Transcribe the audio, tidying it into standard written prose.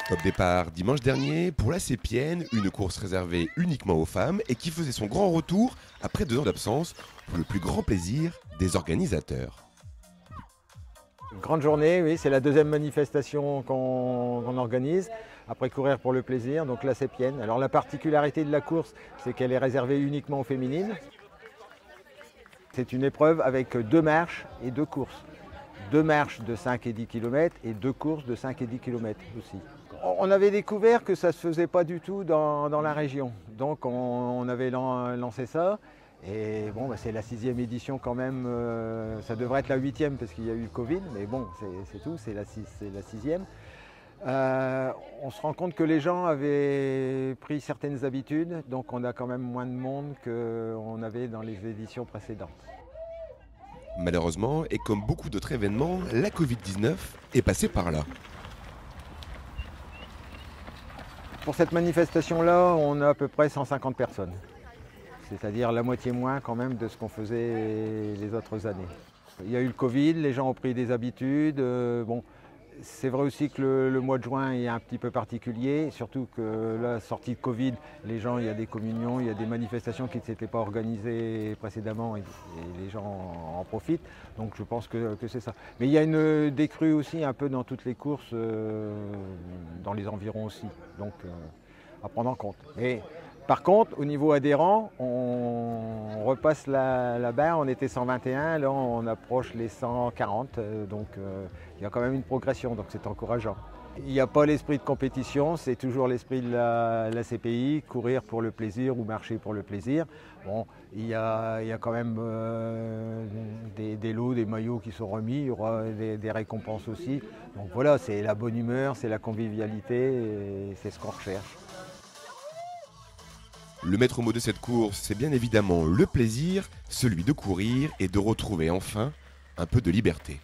Top départ dimanche dernier pour la Sépienne, une course réservée uniquement aux femmes et qui faisait son grand retour après 2 ans d'absence pour le plus grand plaisir des organisateurs. Une grande journée, oui, c'est la deuxième manifestation qu'on organise, après courir pour le plaisir, donc la Sépienne. Alors la particularité de la course, c'est qu'elle est réservée uniquement aux féminines. C'est une épreuve avec 2 marches et 2 courses. 2 marches de 5 et 10 km et 2 courses de 5 et 10 km aussi. On avait découvert que ça ne se faisait pas du tout dans la région, donc on avait lancé ça. Et bon, c'est la 6e édition quand même, ça devrait être la 8e parce qu'il y a eu le Covid, mais bon, c'est tout, c'est la 6e. On se rend compte que les gens avaient pris certaines habitudes, donc on a quand même moins de monde qu'on avait dans les éditions précédentes. Malheureusement, et comme beaucoup d'autres événements, la Covid-19 est passée par là. Pour cette manifestation-là, on a à peu près 150 personnes. C'est-à-dire la moitié moins quand même de ce qu'on faisait les autres années. Il y a eu le Covid, les gens ont pris des habitudes. Bon, c'est vrai aussi que le mois de juin est un petit peu particulier, surtout que la sortie de Covid, les gens, il y a des communions, il y a des manifestations qui ne s'étaient pas organisées précédemment et les gens en profitent. Donc je pense que c'est ça. Mais il y a une décrue aussi un peu dans toutes les courses, dans les environs aussi. Donc à prendre en compte. Et, par contre, au niveau adhérents, on repasse la barre, on était 121, là on approche les 140, donc il y a quand même une progression, donc c'est encourageant. Il n'y a pas l'esprit de compétition, c'est toujours l'esprit de la CPI, courir pour le plaisir ou marcher pour le plaisir. Bon, il y a quand même des lots, des maillots qui sont remis, il y aura des récompenses aussi. Donc voilà, c'est la bonne humeur, c'est la convivialité et c'est ce qu'on recherche. Le maître mot de cette course, c'est bien évidemment le plaisir, celui de courir et de retrouver enfin un peu de liberté.